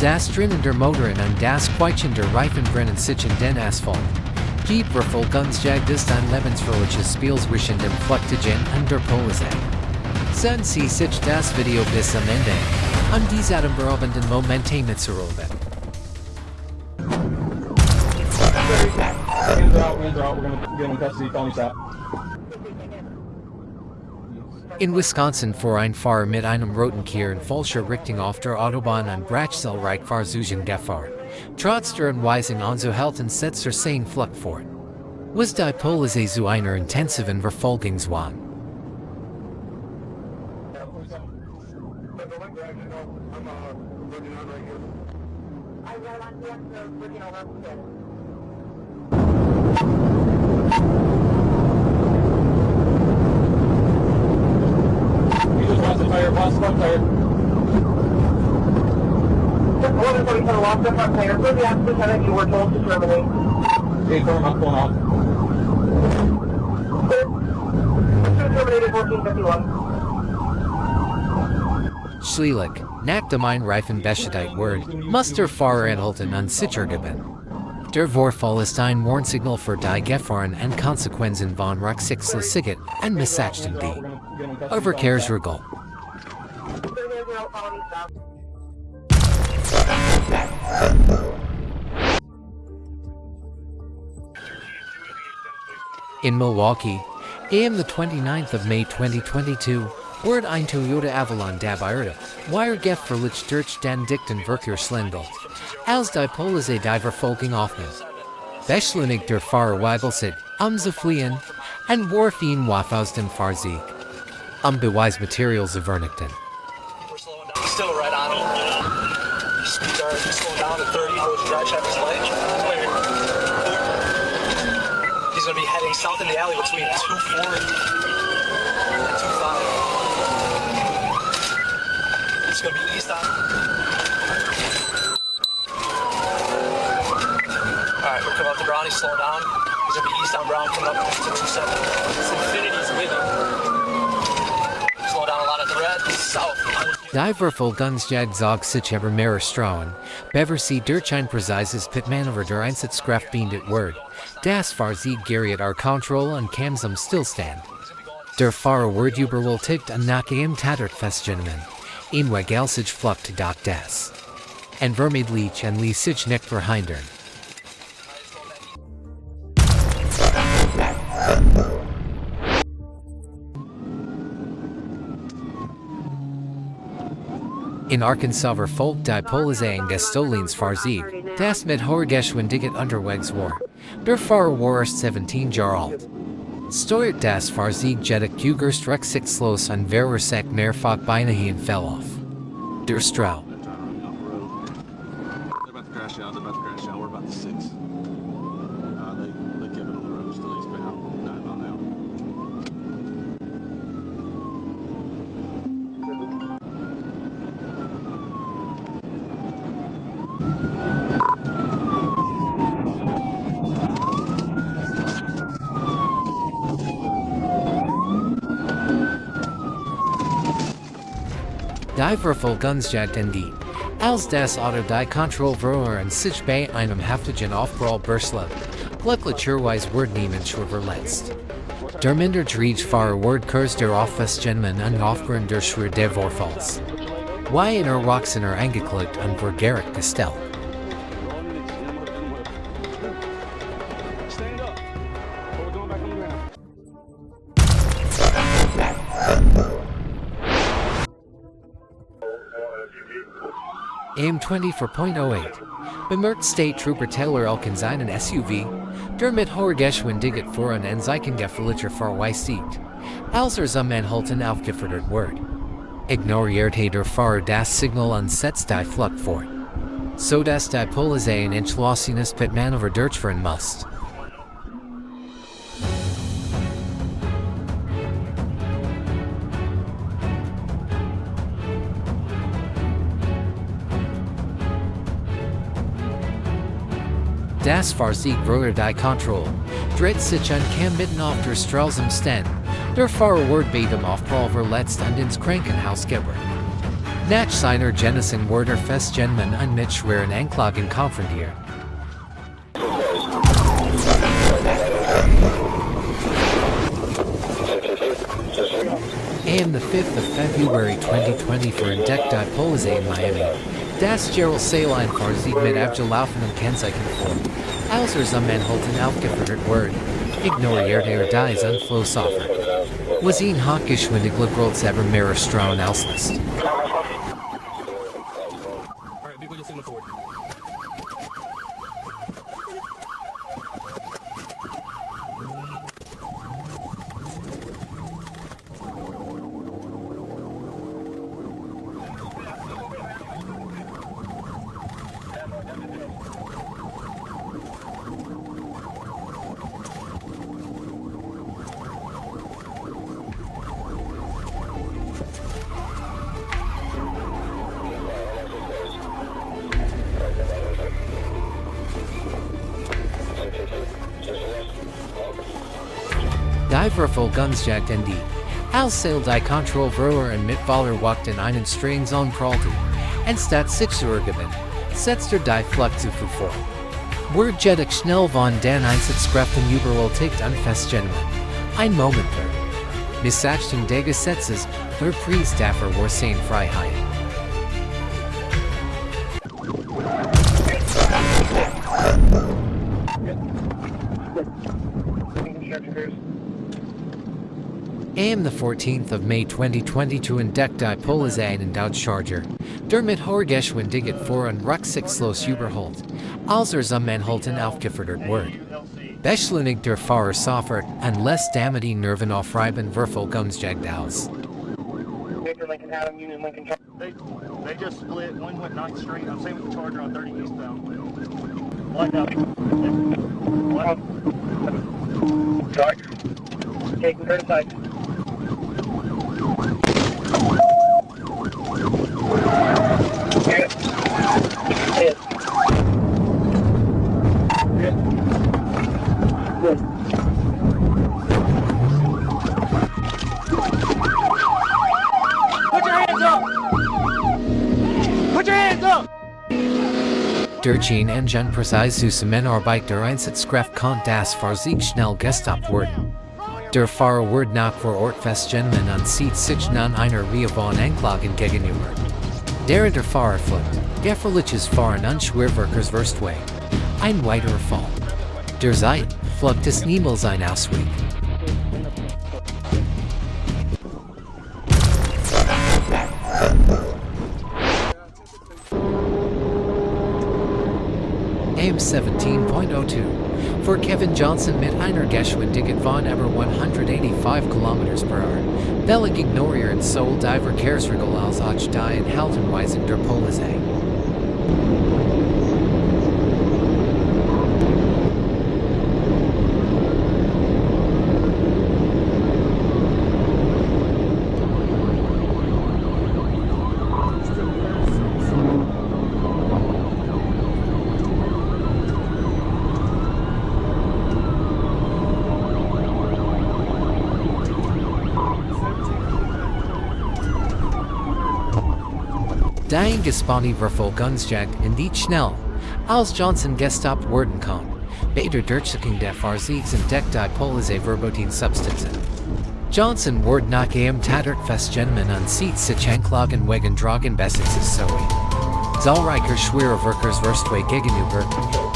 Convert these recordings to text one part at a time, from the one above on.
Das Dröhnen der Motoren und das Quietschen der Reifen brennen sich in den Asphalt. Die Verfolgungsjagd ist ein lebensgefährliches Spiel zwischen dem Flugzeug und der Polizei. Sehen Sie sich das Video bis am Ende, um diese atemberaubenden Momente mitzuerleben. Hands are out, we're gonna get him custody, felony stop. In Wisconsin fuhr ein Fahrer mit einem roten Kier in falscher Richtung auf der Autobahn an Brasilien Fahrzeug gefahren. Trotz der Anweisung anzuhalten setzte seine Flucht fort. Was die Polizei zu einer intensiven Verfolgung zwang. Lost front tire. Lost the front tire. For the accident, you were told to terminate. Okay, firm, I'm pulling off. Terminated 1451. Schließlich, nach dem Einreifen bestätigt wird, muss der Fahrer anhalten und sicher geben. Der Vorfall ist ein Warnsignal für die Gefahren und Konsequenzen von Rücksichtlosigkeit und Missachtung die Verkehrsregeln. In Milwaukee, am the 29th of May 2022, wordt ein Toyota Avalon dabei Wiregeverlich durch den dichten Verkehrsschlendelt, als die Polizei die Verfolgung aufnimmt. Beschleunigt der Fahrer Waghalsige, zu fliehen, und warf ihn aus dem Fahrzeug. Beweismaterial zu vernichten. Still right on him. Speeds are slowing down to 30, holds your drive shaft is light. He's going to be heading south in the alley between 240 and 25. It's going to be east on. Alright, we're coming up to Brown, he's slowing down. He's going to be east on Brown, coming up to 27. It's Infinity's with him. Slowing down a lot at the red, south. Die Verfolgungsjagd zog sich über mehrere Straßen, bever sie durch ein präzises PIT-Manöver der Einsatzkraft beendet wird. Das Fahrzeug geriet ar Kontrolle und kam zum Stillstand. Der Fahrer wird überwältigt und nach einem Tatort festgenommen. In Waghalsige flucht durch das Vermeidlich und ließ sich nicht verhindern. In Arkansas verfolgt die Polizei ein gestohlenes Fahrzeug, das mit hoher Geschwindigkeit unterwegs war. Der Fahrer war erst 17 Jahre alt. Steuert das Fahrzeug jedoch äußerst rücksichtslos und verursacht mehrfach beinahe einen Fell auf. Der Strau. They're about to crash out. We're about to 6. They kept it on the road still eastbound, 9 mile an hour. Die Verfolgungsjagd endet, als das Auto die Kontrolle verlor und sich bei einem heftigen Aufprall beschleunigt. Glücklicherweise wird niemand schwer verletzt. Der Minderjährige wird kurz darauf festgenommen und aufgrund der Schwere des Vorfalls. Wie ein Erwachsener angeklagt und vor Gericht gestellt. Am 24.08 bemerkt State Trooper Taylor Elkins einen SUV, der mit hoher Geschwindigkeit vor und Zeichen-gefährlicher Fahrweise als zum Anhalten aufgefordert wird. Ignoriert der Fahrer das Signal und setzt die Flucht fort, so dass die Polizei ein entschlossenes PIT-Manöver durchführen muss. Das Fahrzeug verlor die Kontrolle, dreht sich und kam mitten auf der Straße im Stand. Der Fahrer wird bei dem Aufprall verletzt und ins Krankenhaus gebracht. Nach seiner Genesis wurde festgenommen und mit schweren Anklagen konfrontiert. On the 5th of February 2020 entdeckt die Polizei in Miami das Gerald Fahrzeug mit abgelaufenem Kennzeichen vor. Außer zum Anhalten aufgefordert wurde, ignorierte dies Unfallsoffer. Was ihn Hochgeschwindigkeit aber mehrere Strauen auslöst. Alright, vehicle just in the forward. Die Verfolgungsjagd ND. Als Sail die Kontrollverlor und Mitfaller walked in einen strengen Zone prallte. Anstatt sich zu ergeben, setzte die Flucht zu vor. Word jedoch schnell von den Einsatzkräften überwältigt und festgenommen. Ein Moment für Missachtung des Gesetzes verpries dafür war seine Freiheit. Am the 14th of May 2022 entdeckt die Polizei einen Dodge-Charger, der mit Horgeschwindigkeit vor und rücksichtslos überholt, als zum Anhalten aufgefordert wurde. Beschleunigt der Fahrer sofort und lässt damit die Nerven aufreiben Verfolgungsjagd aus. Victor Lincoln Adam, Union Lincoln. They just split. One went 9th Street. I'm same with the Charger on 30 eastbound. Blacked out. Sorry. Taking criticize. Yes. Good. Put your hands up! Put your hands up! Durch Engine präzise Zusammenarbeit der Einsatzkräfte das Fahrzeug schnell gestoppt wurden. Der Fahrer wurde nach vor Ort festgenommen und sieht sich nun einer Reihe von Anklagen gegenüber. Der Fahrer flucht, gefährliches Fahren und Schwerverkehrsverstoß. Ein weiterer Fall. Der Flucht ist niemals ein Ausweg. Am 17.02 für Kevin Johnson mit einer Geschwindigkeit von über 185 km/h, welche ignorieren soll die Verkehrsregeln als auch die Enthaltenweisung der Polizei. Die eingespannte Verfolgungsjagd entgeht schnell, als Johnson gestoppt werden kann. Bei der Durchsuchung der Fahrzeugs entdeckt die Polizei verbotene Substanzen. Johnson wurde nach einem Tatort festgenommen und sieht sich Anklagen wegen Drogenbesitzes sowie zahlreicher schwerer Verkehrsverstoß gegenüber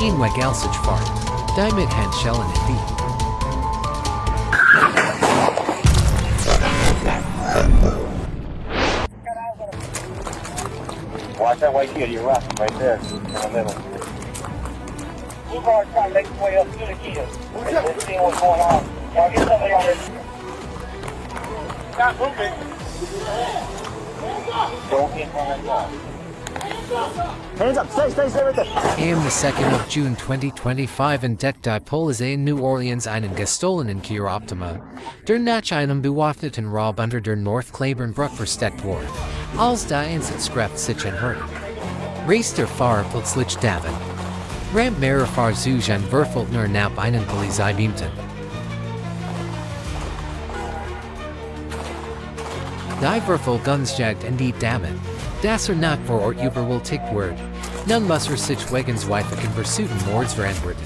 ihn waghalsige Fahrt, die mit Handschellen entdeckt. Watch that white key to your left, right there, in the middle. Blue car's trying to make its way up to the key. Let's see what's going on. I'll get somebody on this. Not moving. Don't get hands up. Hands up, stay right there. Am the 2nd of June 2025 entdeckt die Polizei in New Orleans einen gestohlenen Kia Optima, der nach einem bewaffneten Raub unter der North Claiborne-Brücke versteckt wurde, als die Einsatzkräfte sich entfernen. Reißt der Fahrer plötzlich davon. Rammt mehrere Fahrzeuge und wirft nur nach einen Polizeibeamten. Die Verfolgungsjagd endet damit. Das Nacht vor Ort überwältigt wird. Nun muss sich wegens weifigen Pursuiten Mords verantworten.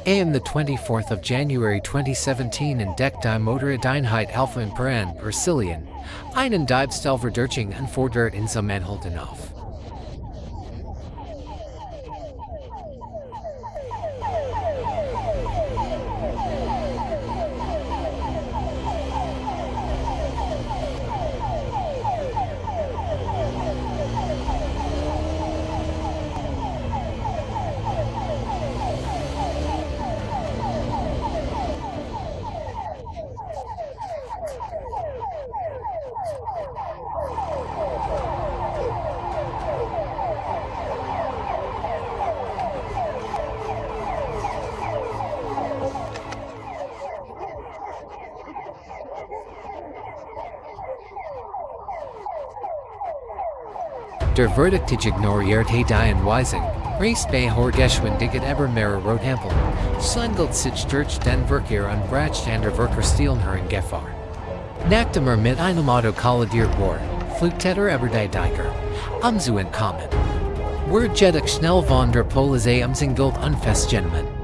Am the 24th of January 2017 entdeckt die Motorradeinheit Alpha in Brasilien, einen Diebstahlverdurchung und fordert in zum Anhalten auf. Der Verdict ignoriert die Anweisung, reist bei Horgeschwindigkeit über mehrere Rotampeln, handelt sich durch den Verkehr und bracht an der Verkehrsstillung Gefahr. Nachdem mit einem Auto kollidiert wurde, flüchtete über die Deicher, zu entkommen. Wird jedoch schnell von der Polizei umzingelt und festgenommen.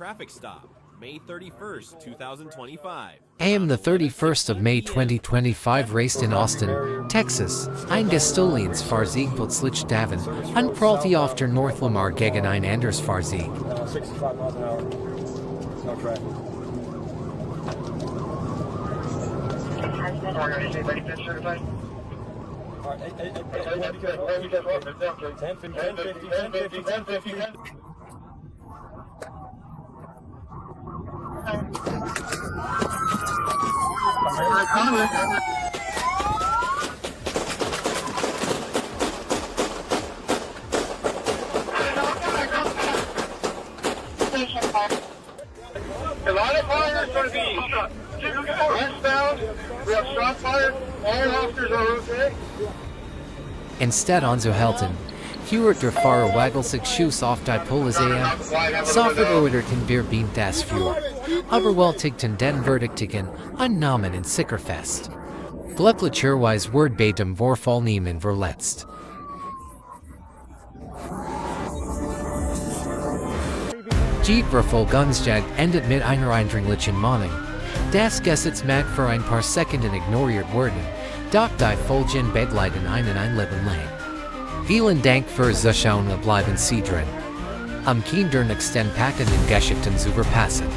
Traffic stop, May 31st, 2025. Am the 31st of May 2025 raced in Austin, Texas, ein Gestoliens Fahrzeug plötzlich davon, und prallte auf der Northlamar gegen ein anderes Fahrzeug. 65 miles an hour. No traffic. A lot of fire is going to be westbound. We have shot fire. All officers are okay. Instead anzuhalten, führt der Fahrer Waghalsige Schuss auf die Polizei. Sofort orderten wir beam das Führer, überwältigten den Verdächtigen und nahmen ihn sicher fest. Glücklicherweise wurde bei dem Vorfall niemand verletzt. Die Verfolgungsjagd endet mit einer eindringlichen Mahnung. Das Gesetz mag für ein paar Sekunden ignoriert werden, doch die Folgen begleiten einen ein Leben lang. Vielen Dank für Zuschauen, bleiben Sie drin. Kindern extend packenden Geschichten zu verpassen.